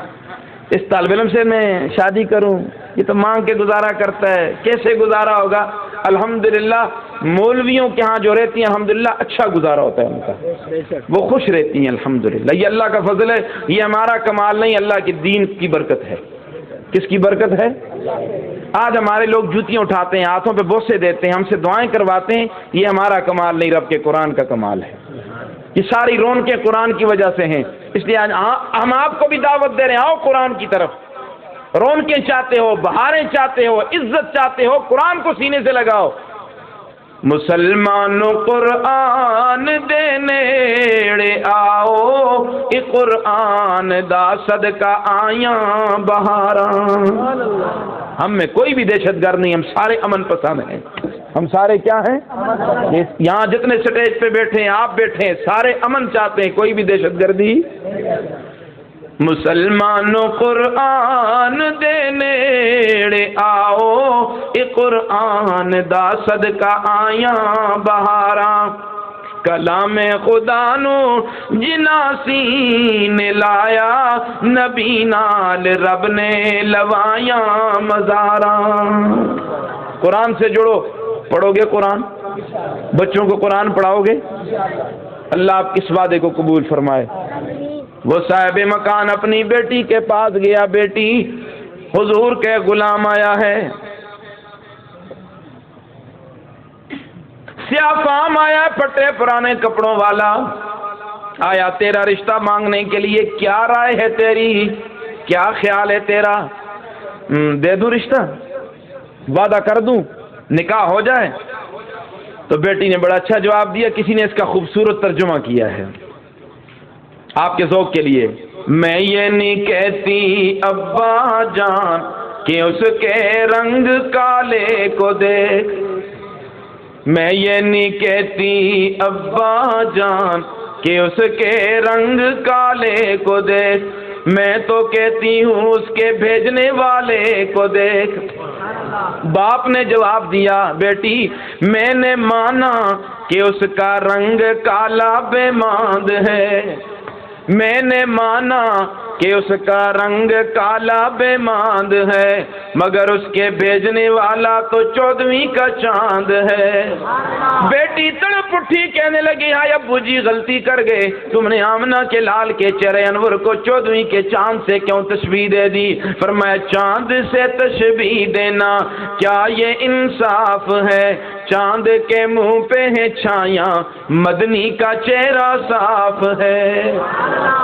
اس طالب علم سے میں شادی کروں، یہ تو مانگ کے گزارا کرتا ہے، کیسے گزارا ہوگا؟ الحمدللہ مولویوں کے ہاں جو رہتی ہیں الحمدللہ اچھا گزارا ہوتا ہے ان کا، وہ خوش رہتی ہیں الحمدللہ. یہ اللہ کا فضل ہے، یہ ہمارا کمال نہیں، اللہ کے دین کی برکت ہے. کس کی برکت ہے؟ آج ہمارے لوگ جوتیاں اٹھاتے ہیں، ہاتھوں پہ بوسے دیتے ہیں، ہم سے دعائیں کرواتے ہیں، یہ ہمارا کمال نہیں، رب کے قرآن کا کمال ہے. یہ ساری رونقیں قرآن کی وجہ سے ہیں. اس لیے ہم آپ کو بھی دعوت دے رہے ہیں، آؤ قرآن کی طرف. رونقیں چاہتے ہو، بہاریں چاہتے ہو، عزت چاہتے ہو، قرآن کو سینے سے لگاؤ. مسلمانوں قرآن دے نیڑے آؤ، اے قرآن دا صدقہ آیاں بہاراں. ہم میں کوئی بھی دہشت گرد نہیں، ہم سارے امن پسند ہیں. ہم سارے کیا ہیں؟ یہاں جتنے سٹیج پہ بیٹھے ہیں، آپ بیٹھے ہیں، سارے امن چاہتے ہیں، کوئی بھی دہشت گردی. مسلمانوں قرآن دے نیڑے آؤ، اے قرآن دا صدقہ آیاں بہاراں. کلام خدا نو جنا سینے لایا، نبی نال رب نے لوایاں مزاراں. قرآن سے جڑو. پڑھو گے قرآن؟ بچوں کو قرآن پڑھاؤ گے؟ اللہ آپ کس وعدے کو قبول فرمائے. وہ صاحب مکان اپنی بیٹی کے پاس گیا، بیٹی حضور کے غلام آیا ہے، سیاہ فام آیا، پھٹے پرانے کپڑوں والا آیا تیرا رشتہ مانگنے کے لیے. کیا رائے ہے تیری؟ کیا خیال ہے تیرا؟ دے دوں رشتہ؟ وعدہ کر دوں نکاح ہو جائے؟ تو بیٹی نے بڑا اچھا جواب دیا. کسی نے اس کا خوبصورت ترجمہ کیا ہے آپ کے ذوق کے لیے. میں یہ نہیں کہتی ابا جان کہ اس کے رنگ کالے کو دیکھ، میں یہ نہیں کہتی ابا جان کہ اس کے رنگ کالے کو دیکھ، میں تو کہتی ہوں اس کے بھیجنے والے کو دیکھ. باپ نے جواب دیا، بیٹی میں نے مانا کہ اس کا رنگ کالا بے ماند ہے، میں نے مانا کہ اس کا رنگ کالا بے ماند ہے، مگر اس کے بھیجنے والا تو 14ویں کا چاند ہے. بیٹی تڑپ اٹھی، کہنے لگی ہائے ابو جی غلطی کر گئے، تم نے آمنہ کے لال کے چہرے انور کو 14ویں کے چاند سے کیوں تشبیہ دے دی؟ فرمایا چاند سے تشبیہ دینا کیا یہ انصاف ہے؟ چاند کے منہ پہ ہے چھایاں، مدنی کا چہرہ صاف ہے.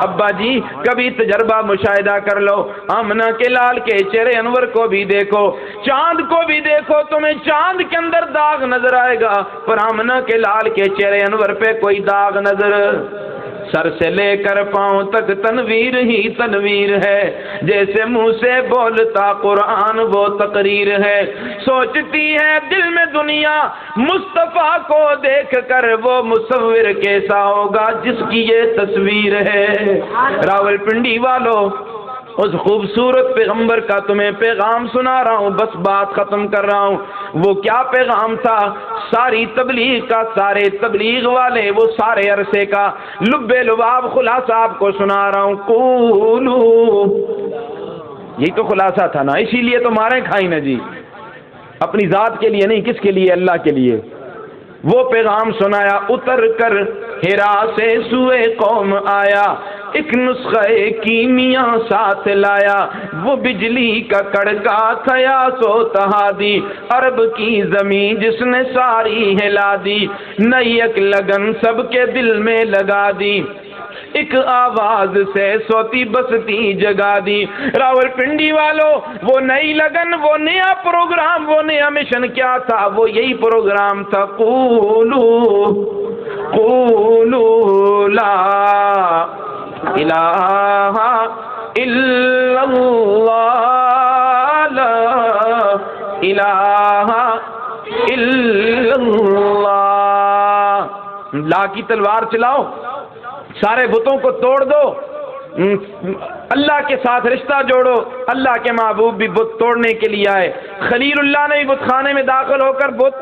ابا جی کبھی تجربہ مشاہدہ کر لو، آمنہ کے لال کے چہرے انور کو بھی دیکھو، چاند کو بھی دیکھو، تمہیں چاند کے اندر داغ نظر آئے گا، پر آمنہ کے لال کے چہرے انور پہ کوئی داغ نظر. سر سے لے کر پاؤں تک تنویر ہی تنویر ہے، جیسے منہ سے بولتا قرآن وہ تقریر ہے. سوچتی ہے دل میں دنیا مصطفیٰ کو دیکھ کر، وہ مصور کیسا ہوگا جس کی یہ تصویر ہے. راول پنڈی والو اس خوبصورت پیغمبر کا تمہیں پیغام سنا رہا ہوں، بس بات ختم کر رہا ہوں. وہ کیا پیغام تھا؟ ساری تبلیغ کا، سارے تبلیغ والے، وہ سارے عرصے کا لب لباب خلاصہ آپ کو سنا رہا ہوں. قولو، یہی تو خلاصہ تھا نا، اسی لیے تو مارے کھائی نا جی، اپنی ذات کے لیے نہیں، کس کے لیے؟ اللہ کے لیے. وہ پیغام سنایا، اتر کر ہرا سے سوئے قوم آیا، ایک نسخہ کیمیا ساتھ لایا، وہ بجلی کا کڑکا تھیا سو تہادی، عرب کی زمین جس نے ساری ہلا دی، نئی ایک لگن سب کے دل میں لگا دی، ایک آواز سے سوتی بستی جگا دی. راول پنڈی والو وہ نئی لگن، وہ نیا پروگرام، وہ نیا مشن کیا تھا؟ وہ یہی پروگرام تھا، قولو قولو لا الہ الا اللہ، لا الہ الا اللہ. لا کی تلوار چلاؤ، سارے بتوں کو توڑ دو، اللہ کے ساتھ رشتہ جوڑو. اللہ کے محبوب بھی بت توڑنے کے لیے آئے، خلیل اللہ نے بھی بت خانے میں داخل ہو کر بت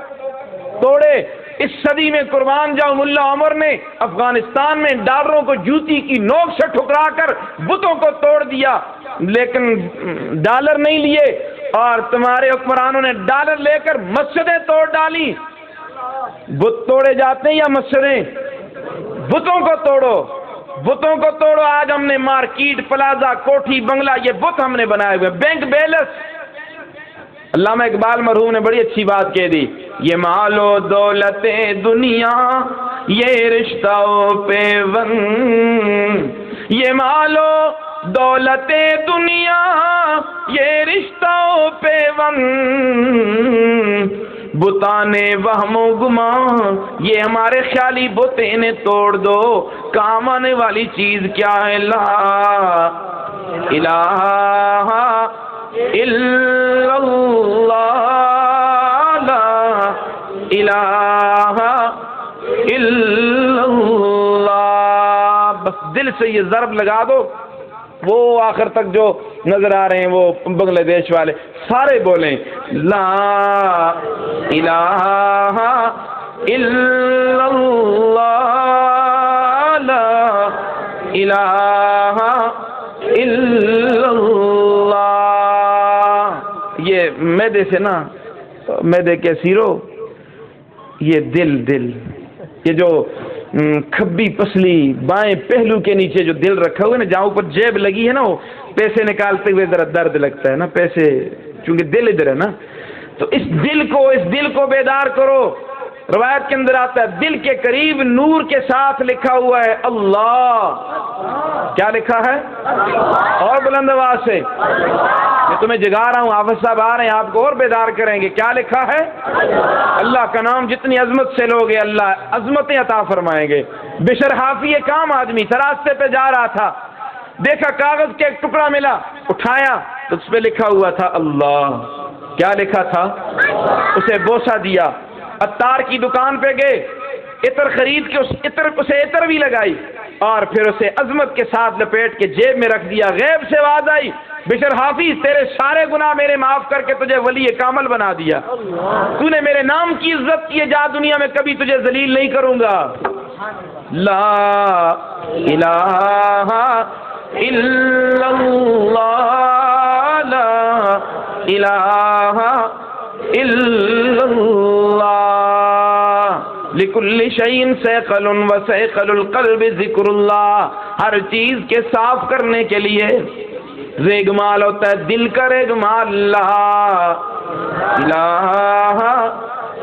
توڑے. اس صدی میں قربان جاؤ ملا عمر نے افغانستان میں ڈالروں کو جوتی کی نوک سے ٹھکرا کر بتوں کو توڑ دیا، لیکن ڈالر نہیں لیے، اور تمہارے حکمرانوں نے ڈالر لے کر مسجدیں توڑ ڈالی۔ بت توڑے جاتے ہیں یا مسجدیں؟ بتوں کو توڑو، بتوں کو توڑو۔ آج ہم نے مارکیٹ، پلازا، کوٹھی، بنگلہ، یہ بت ہم نے بنائے ہوئے، بینک بیلنس۔ علامہ اقبال مرحوم نے بڑی اچھی بات کہہ دی، یہ مال و دولت دنیا یہ رشتہ و پیوند، یہ مال و دولت دنیا یہ رشتہ و پیوند، بتانے وہم و گمان یہ ہمارے خیالی بت، انہیں توڑ دو، کام آنے والی چیز کیا ہے؟ لا الہ الا اللہ، لا الہ الا اللہ۔ بس دل سے یہ ضرب لگا دو، وہ آخر تک جو نظر آ رہے ہیں وہ بنگلہ دیش والے سارے بولیں لا الہ الا اللہ، لا الہ الا اللہ۔ یہ میدے سے نا، میدے کے سیرو، یہ دل یہ جو کھبی پسلی بائیں پہلو کے نیچے جو دل رکھا ہوا ہے نا، جہاں اوپر جیب لگی ہے نا، وہ پیسے نکالتے ہوئے ذرا درد لگتا ہے نا، پیسے چونکہ دل ادھر ہے نا، تو اس دل کو بیدار کرو۔ روایت کے اندر آتا ہے دل کے قریب نور کے ساتھ لکھا ہوا ہے اللہ۔ کیا لکھا ہے؟ اور بلند آواز سے میں تمہیں جگا رہا ہوں، حافظ صاحب آ رہے ہیں آپ کو اور بیدار کریں گے۔ کیا لکھا ہے؟ اللہ کا نام جتنی عظمت سے لوگے اللہ عظمتیں عطا فرمائیں گے۔ بشر حافی ایک عام آدمی تھا، راستے پہ جا رہا تھا، دیکھا کاغذ کے ایک ٹکڑا ملا، اٹھایا تو اس پہ لکھا ہوا تھا اللہ۔ کیا لکھا تھا؟ اسے بوسہ دیا، عطار کی دکان پہ گئے، عطر خرید کے اسے عطر بھی لگائی، اور پھر اسے عظمت کے ساتھ لپیٹ کے جیب میں رکھ دیا۔ غیب سے آواز آئی، بشر حافظ تیرے سارے گناہ میرے معاف کر کے تجھے ولی کامل بنا دیا، تو نے میرے نام کی عزت کی، جا دنیا میں کبھی تجھے ذلیل نہیں کروں گا۔ لا الہ الا اللہ، لا الہ الا اللہ۔ لکل شیء ثقل وثقل القلب ذکر اللہ۔ ہر چیز کے صاف کرنے کے لیے ریگمال ہوتا ہے، دل کا ریگمال۔ لا الہ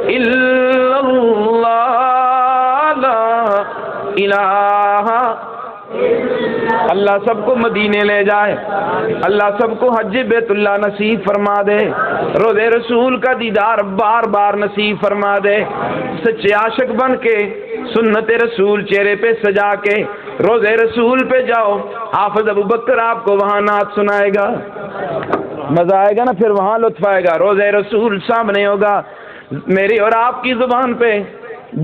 الا اللہ، لا الہ۔ اللہ سب کو مدینے لے جائے، اللہ سب کو حج بیت اللہ نصیب فرما دے، روضے رسول کا دیدار بار بار نصیب فرما دے۔ سچے عاشق بن کے سنت رسول چہرے پہ سجا کے روضے رسول پہ جاؤ، حافظ ابو بکر آپ کو وہاں نعت سنائے گا، مزہ آئے گا نا، پھر وہاں لطف آئے گا، روضے رسول سامنے ہوگا، میری اور آپ کی زبان پہ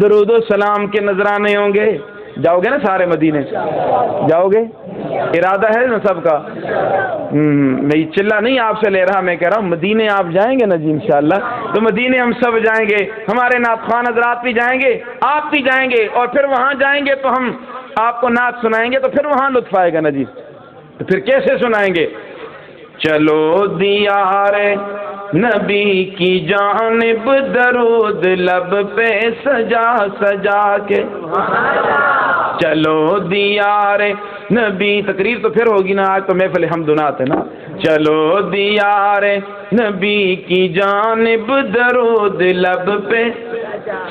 درود و سلام کے نذرانے ہوں گے۔ جاؤ گے نا سارے مدینے؟ جاؤ گے؟ ارادہ ہے نا سب کا؟ میں یہ چلہ نہیں آپ سے لے رہا، میں کہہ رہا ہوں مدینے آپ جائیں گے نا جی انشاءاللہ، تو مدینے ہم سب جائیں گے، ہمارے نعت خوان حضرات بھی جائیں گے، آپ بھی جائیں گے، اور پھر وہاں جائیں گے تو ہم آپ کو نعت سنائیں گے، تو پھر وہاں لطف آئے گا نا جی۔ تو پھر کیسے سنائیں گے؟ چلو دیار نبی کی جانب درود لب پہ سجا سجا کے، چلو دیار نبی، تقریر تو پھر ہوگی نا، آج تو محفل حمد و نعت ہے نا۔ چلو دیار نبی کی جانب درود لب پہ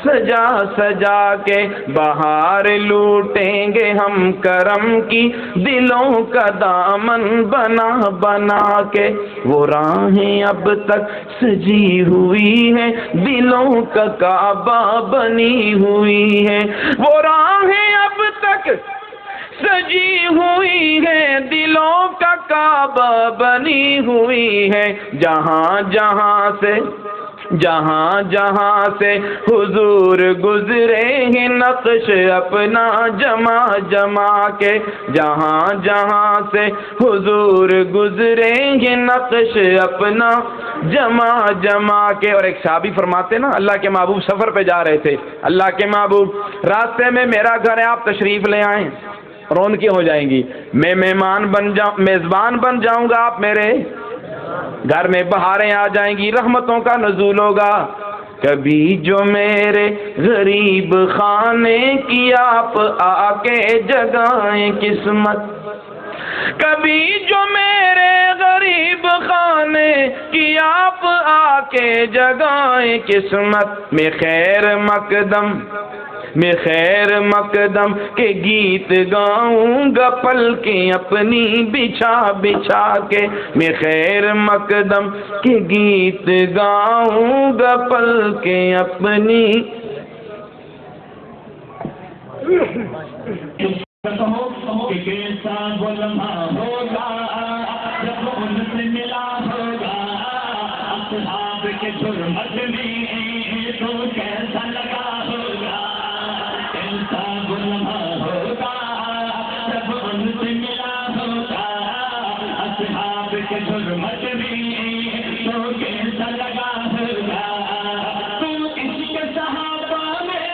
سجا سجا کے، بہار لوٹیں گے ہم کرم کی دلوں کا دامن بنا بنا کے، وہ راہیں اب تک سجی ہوئی ہیں دلوں کا کعبہ بنی ہوئی ہے، وہ راہیں اب تک سجی ہوئی ہے دلوں کا کعبہ بنی ہوئی ہے، جہاں جہاں سے جہاں جہاں سے حضور گزرے ہیں نقش اپنا جمع جمع کے، جہاں جہاں سے حضور گزرے ہیں نقش اپنا جمع جمع کے۔ اور ایک صحابی فرماتے نا، اللہ کے محبوب سفر پہ جا رہے تھے، اللہ کے محبوب راستے میں میرا گھر ہے، آپ تشریف لے آئیں۔ رونقیں ہو جائیں گی، میں میزبان بن جاؤں گا، آپ میرے گھر میں بہاریں آ جائیں گی، رحمتوں کا نزول ہوگا۔ کبھی جو میرے غریب خانے کی آپ آ کے جگائیں قسمت، کبھی جو میرے غریب خانے کی آپ آ کے جگائیں قسمت، میں خیر مقدم کے گیت گاؤں گا پلکیں اپنی بچھا بچھا کے، میں خیر مقدم کے گیت گاؤں گا پلکیں اپنی۔ کہ کیسا وہ لمحہ ہوگا جب ان سے ملا ہوگا اصحاب کے جرمت میں تو کیسا لگا ہوگا، کیسا وہ لمحہ ہوگا جب ان سے ملا ہوگا اصحاب کے جرمت میں تو کیسا لگا ہوگا۔ تم اس کے صحابہ میں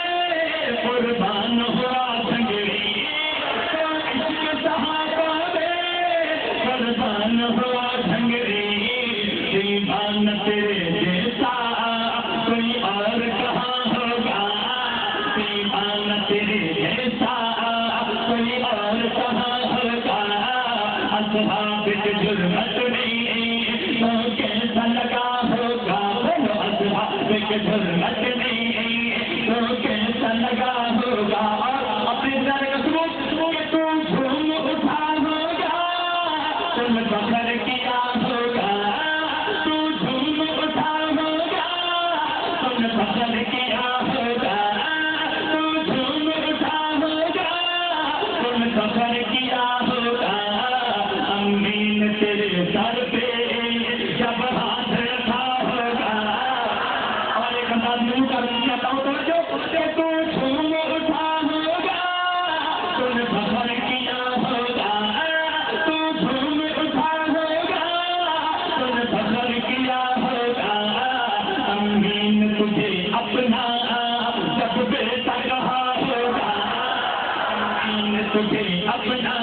قربان ہوا جھنگڑی، قربان ہوا جھنگری، دیوان تیرے جیسا کوئی اور کہاں ہوگا، دیوان تیرے جیسا کوئی اور کہاں ہوگا۔ اصحاب کے جرمت میں تو کیسا لگا ہوگا، اصحاب کے جرمت میں تو کیسا لگا ہوگا۔ اور اپنے ذرا سنو کہ تو جھوم اٹھا ہوگا، تم فخر کیا ہوگا، تو جھوم اٹھا ہوگا، تم فخر کیا ہوگا، تو جھوم اٹھا ہوگا، تم فخر کیا ہوگا۔ امین تیرے سر پہ جب ہاتھ رکھا ہوگا، اور ایک انداز میں کر چاہتا ہوں تو جھوم اٹھا ہوگا، تم فخر کیا ہوگا، تو جھوم اٹھا ہوگا، تم فخر کیا ہوگا۔ امین تجھے اپنا جب بیٹا کہا ہوگا، امین تجھے اپنا